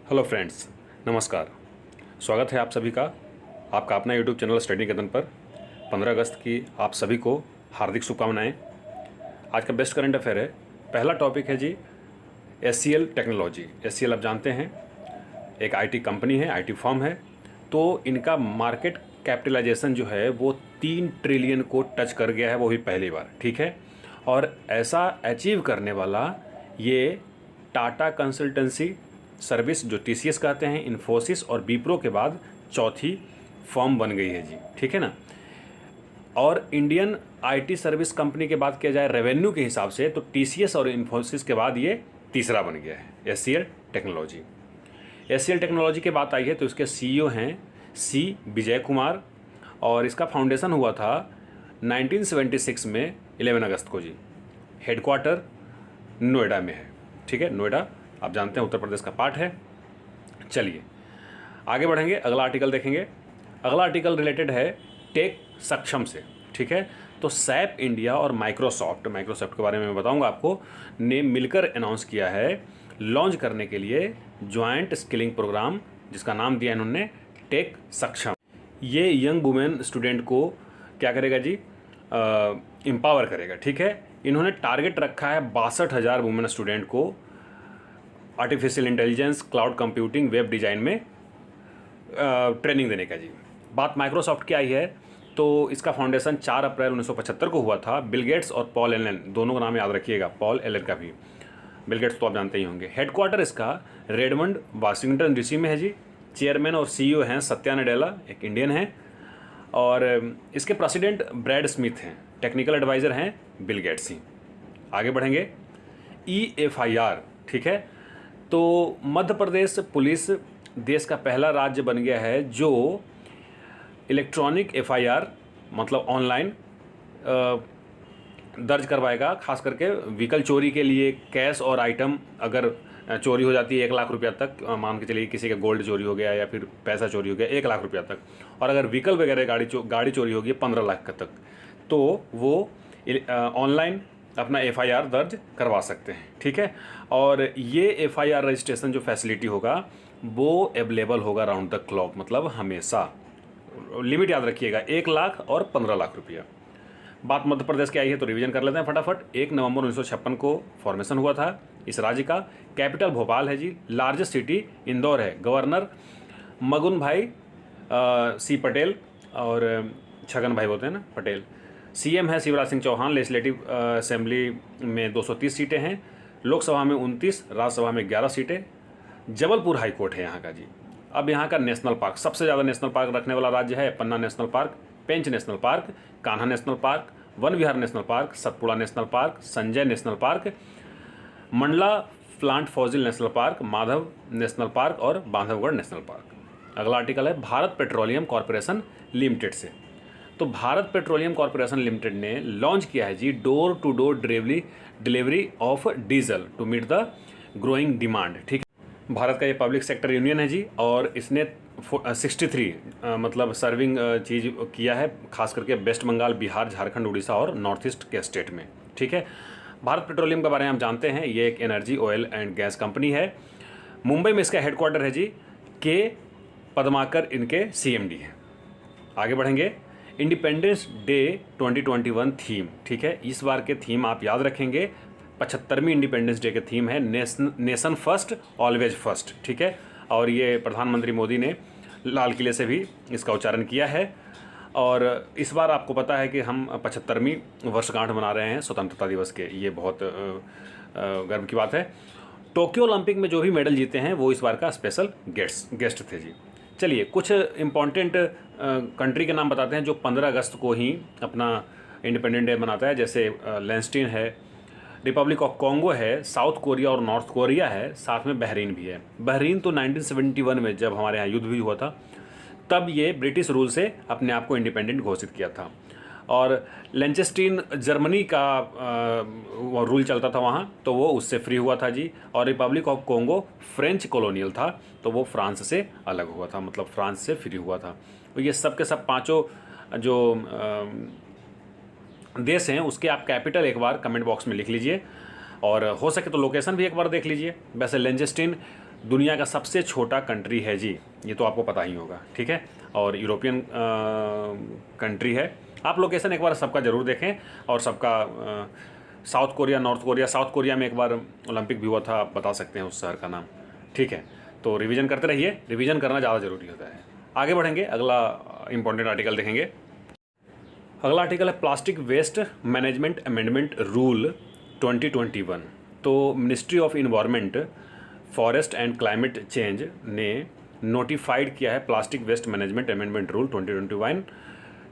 Hello friends, नमस्कार। स्वागत है आप सभी का आपका अपना यूट्यूब चैनल स्टडी निकेतन पर। 15 अगस्त की आप सभी को हार्दिक शुभकामनाएं। आज का बेस्ट करंट अफेयर है। पहला टॉपिक है जी एचसीएल टेक्नोलॉजी। एचसीएल आप जानते हैं एक आईटी कंपनी है, आईटी फर्म है। तो इनका मार्केट कैपिटलाइजेशन जो है वो 3 ट्रिलियन को टच कर गया है, वो भी पहली बार। ठीक है, और ऐसा अचीव करने वाला ये टाटा कंसल्टेंसी सर्विस जो टीसीएस कहते हैं, इन्फोसिस और विप्रो के बाद चौथी फर्म बन गई है जी। ठीक है ना। और इंडियन आईटी सर्विस कंपनी के बाद किया जाए रेवेन्यू के हिसाब से तो टीसीएस और इन्फोसिस के बाद ये तीसरा बन गया है एचसीएल टेक्नोलॉजी। एचसीएल टेक्नोलॉजी की बात आई है तो इसके सीईओ हैं सी विजय कुमार और इसका फाउंडेशन हुआ था 1976 में 11 अगस्त को जी। हेडक्वार्टर नोएडा में है। ठीक है, नोएडा आप जानते हैं उत्तर प्रदेश का पार्ट है। चलिए आगे बढ़ेंगे, अगला आर्टिकल देखेंगे। अगला आर्टिकल रिलेटेड है टेक सक्षम से। ठीक है, तो सैप इंडिया और माइक्रोसॉफ्ट के बारे में मैं बताऊंगा आपको, ने मिलकर अनाउंस किया है लॉन्च करने के लिए ज्वाइंट स्किलिंग प्रोग्राम जिसका नाम दिया इन्होंने टेक सक्षम। ये यंग वुमेन स्टूडेंट को क्या करेगा जी, एम्पावर करेगा। ठीक है, इन्होंने टारगेट रखा है 62,000 वुमेन स्टूडेंट को artificial intelligence, cloud computing, web design में ट्रेनिंग देने का जी। बात माइक्रोसॉफ्ट की आई है तो इसका फाउंडेशन 4 अप्रैल 1975 को हुआ था। बिल गेट्स और पॉल एलन, दोनों का नाम याद रखिएगा, पॉल एलन का भी। बिल गेट्स तो आप जानते ही होंगे। हेडक्वार्टर इसका रेडमंड वाशिंगटन डीसी में है जी। चेयरमैन और सीईओ हैं सत्या नडेला, एक इंडियन हैं, और इसके प्रेसिडेंट ब्रैड स्मिथ हैं। टेक्निकल एडवाइज़र हैं बिल गेट्स ही। आगे बढ़ेंगे EFIR। ठीक है, तो मध्य प्रदेश पुलिस देश का पहला राज्य बन गया है जो इलेक्ट्रॉनिक FIR मतलब ऑनलाइन दर्ज करवाएगा, खास करके व्हीकल चोरी के लिए। कैश और आइटम अगर चोरी हो जाती है 1 लाख रुपया तक, मान के चलिए किसी का गोल्ड चोरी हो गया या फिर पैसा चोरी हो गया 1 लाख रुपया तक, और अगर व्हीकल वगैरह गाड़ी चोरी होगी 15 लाख तक, तो वो ऑनलाइन अपना FIR दर्ज करवा सकते हैं। ठीक है, और ये FIR रजिस्ट्रेशन जो फैसिलिटी होगा वो अवेलेबल होगा राउंड द क्लॉक, मतलब हमेशा। लिमिट याद रखिएगा 1 लाख और 15 लाख रुपया। बात मध्य प्रदेश की आई है तो रिवीजन कर लेते हैं फटाफट। 1 नवंबर 1956 को फॉर्मेशन हुआ था इस राज्य का। कैपिटल भोपाल है जी। लार्जेस्ट सिटी इंदौर है। गवर्नर मगुन भाई सी पटेल और छगन भाई बोलते हैं ना, पटेल। सीएम है शिवराज सिंह चौहान। लेजिस्लेटिव असेंबली में 230 सीटें हैं। लोकसभा में 29, राज्यसभा में 11 सीटें। जबलपुर हाई कोर्ट है यहाँ का जी। अब यहाँ का नेशनल पार्क, सबसे ज़्यादा नेशनल पार्क रखने वाला राज्य है Panna national park, Pench national park, Kanha national park, Van Vihar national park, Satpura national park, Sanjay national park, Mandla plant fossil national park, Madhav national park और बांधवगढ़ नेशनल पार्क। अगला आर्टिकल है भारत पेट्रोलियम कॉरपोरेशन लिमिटेड से। तो भारत पेट्रोलियम कॉरपोरेशन लिमिटेड ने लॉन्च किया है जी door to door delivery of diesel to meet the growing demand. ठीक है, भारत का ये पब्लिक सेक्टर यूनियन है जी, और इसने 63 मतलब सर्विंग चीज़ किया है, खास करके वेस्ट बंगाल, बिहार, झारखंड, उड़ीसा और नॉर्थ ईस्ट के स्टेट में। ठीक है, भारत पेट्रोलियम के बारे में हम जानते हैं, ये एक energy, oil and gas company है। मुंबई में इसका हेडक्वार्टर है जी। के पद्माकर इनके CMD हैं। आगे बढ़ेंगे। Independence day 2021 theme. ठीक है, इस बार के थीम आप याद रखेंगे, 75वीं इंडिपेंडेंस डे के थीम है नेशन फर्स्ट ऑलवेज फर्स्ट। ठीक है, और ये प्रधानमंत्री मोदी ने लाल किले से भी इसका उच्चारण किया है। और इस बार आपको पता है कि हम 75वीं वर्षगांठ मना रहे हैं स्वतंत्रता दिवस के। ये बहुत गर्व की बात है। टोक्यो ओलंपिक में जो भी मेडल जीते हैं वो इस बार का स्पेशल गेस्ट थे जी। चलिए कुछ इम्पॉर्टेंट कंट्री के नाम बताते हैं जो 15 अगस्त को ही अपना इंडिपेंडेंट डे मनाता है। जैसे लेंस्टीन है, रिपब्लिक ऑफ कॉन्गो है, साउथ कोरिया और नॉर्थ कोरिया है, साथ में बहरीन भी है। बहरीन तो 1971 में जब हमारे यहाँ युद्ध भी हुआ था तब ये ब्रिटिश रूल से अपने आप को इंडिपेंडेंट घोषित किया था। और लेंचेस्टीन जर्मनी का रूल चलता था वहाँ, तो वो उससे फ्री हुआ था जी। और Republic of Congo French colonial था, तो वो फ्रांस से अलग हुआ था, मतलब फ्रांस से फ्री हुआ था। तो ये सब के सब पाँचों जो देश हैं उसके आप कैपिटल एक बार कमेंट बॉक्स में लिख लीजिए, और हो सके तो लोकेशन भी एक बार देख लीजिए। वैसे लेंचेस्टीन दुनिया का सबसे छोटा कंट्री है जी, ये तो आपको पता ही होगा, ठीक है। और यूरोपियन कंट्री है। आप लोकेशन एक बार सबका ज़रूर देखें, और सबका south Korea, north Korea, south Korea में एक बार ओलंपिक भी हुआ था, आप बता सकते हैं उस शहर का नाम, ठीक है। तो रिवीजन करते रहिए, रिवीजन करना ज़्यादा ज़रूरी होता है। आगे बढ़ेंगे, अगला इंपॉर्टेंट आर्टिकल देखेंगे। अगला आर्टिकल है plastic waste management amendment rule 2021। तो ministry of environment, forest and climate change ने नोटिफाइड किया है plastic waste management amendment rule 2021।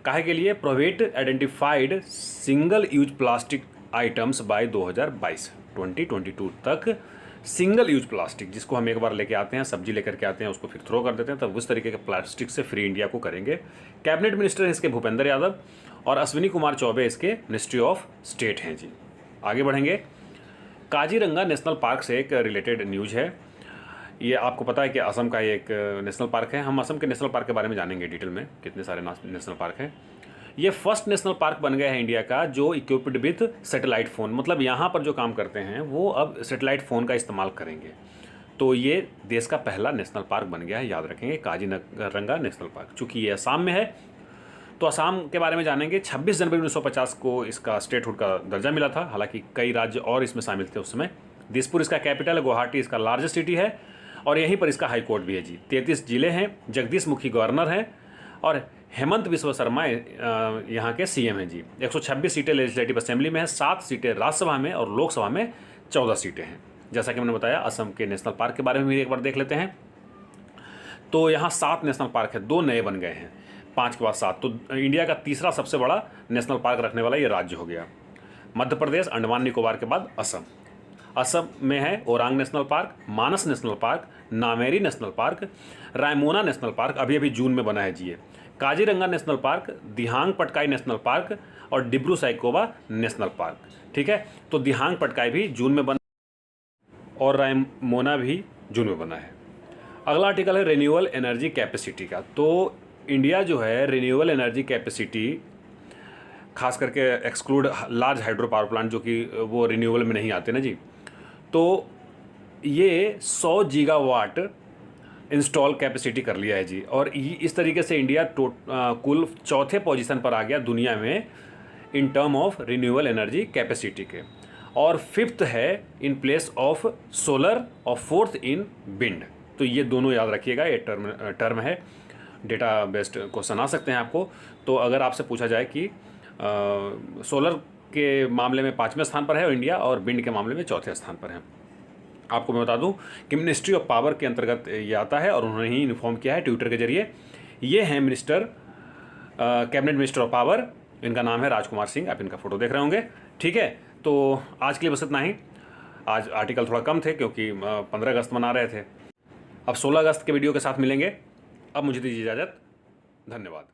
काहे के लिए? Prohibit identified single use plastic items by 2022 तक सिंगल यूज प्लास्टिक, जिसको हम एक बार लेके आते हैं, सब्जी लेकर के आते हैं, उसको फिर थ्रो कर देते हैं, तब उस तरीके के प्लास्टिक से फ्री इंडिया को करेंगे। कैबिनेट मिनिस्टर इसके भूपेंद्र यादव, और अश्विनी कुमार चौबे इसके मिनिस्ट्री ऑफ स्टेट हैं जी। आगे बढ़ेंगे। काजीरंगा नेशनल पार्क से एक रिलेटेड न्यूज़ है। ये आपको पता है कि असम का एक नेशनल पार्क है। हम असम के नेशनल पार्क के बारे में जानेंगे डिटेल में, कितने सारे नेशनल पार्क हैं। ये फर्स्ट नेशनल पार्क बन गया है इंडिया का जो इक्विप्ड विथ सैटेलाइट फ़ोन, मतलब यहाँ पर जो काम करते हैं वो अब सैटेलाइट फ़ोन का इस्तेमाल करेंगे। तो ये देश का पहला नेशनल पार्क बन गया है, याद रखेंगे, काजीरंगा नेशनल पार्क। चूँकि ये असम में है तो असम के बारे में जानेंगे। 26 जनवरी 1950 को इसका स्टेटहुड का दर्जा मिला था, हालांकि कई राज्य और इसमें शामिल थे उस समय। दिसपुर इसका कैपिटल है, गुवाहाटी इसका लार्जेस्ट सिटी है, और यहीं पर इसका हाई कोर्ट भी है जी। 33 जिले हैं, जगदीश मुखी गवर्नर हैं, और हेमंत बिस्वा शर्मा यहाँ के सीएम हैं जी। 126 सीटें लेजिस्लेटिव असेंबली में है, 7 सीटें राज्यसभा में, और लोकसभा में 14 सीटें हैं। जैसा कि मैंने बताया, असम के नेशनल पार्क के बारे में भी एक बार देख लेते हैं। तो यहाँ 7 नेशनल पार्क है, 2 नए बन गए हैं, 5 के बाद 7। तो इंडिया का तीसरा सबसे बड़ा नेशनल पार्क रखने वाला ये राज्य हो गया। मध्य प्रदेश, अंडमान निकोबार के बाद असम। असम में है Orang national park, Manas national park, Nameri national park, Raimona national park अभी अभी जून में बना है जी। Kaziranga national park, Dehing Patkai national park, और डिब्रू साइखोवा नेशनल पार्क, ठीक है। तो दिहांग पटकाई भी जून में बना और रायमोना भी जून में बना है। अगला आर्टिकल है रिन्यूएबल एनर्जी कैपेसिटी का। तो इंडिया जो है रिन्यूएबल एनर्जी कैपेसिटी, खास करके exclude large hydro power plant जो कि वो रिन्यूएबल में नहीं आते ना जी, तो ये 100 गीगावाट इंस्टॉल कैपेसिटी कर लिया है जी। और इस तरीके से इंडिया कुल चौथे पोजीशन पर आ गया दुनिया में in term of renewable energy capacity के, और 5th है इन प्लेस ऑफ सोलर, और 4th इन विंड। तो ये दोनों याद रखिएगा, ये टर्म है, डेटा बेस्ड क्वेश्चन आ सकते हैं आपको। तो अगर आपसे पूछा जाए कि सोलर के मामले में 5वें स्थान पर है इंडिया, और विंड के मामले में 4थे स्थान पर है। आपको मैं बता दूं कि मिनिस्ट्री ऑफ पावर के अंतर्गत ये आता है, और उन्होंने ही इन्फॉर्म किया है ट्विटर के जरिए। ये हैं minister, cabinet minister of power, इनका नाम है राजकुमार सिंह, आप इनका फोटो देख रहे होंगे, ठीक है। तो आज के लिए बस इतना ही। आज आर्टिकल थोड़ा कम थे क्योंकि 15 अगस्त मना रहे थे। अब 16 अगस्त के वीडियो के साथ मिलेंगे। अब मुझे दीजिए इजाज़त, धन्यवाद।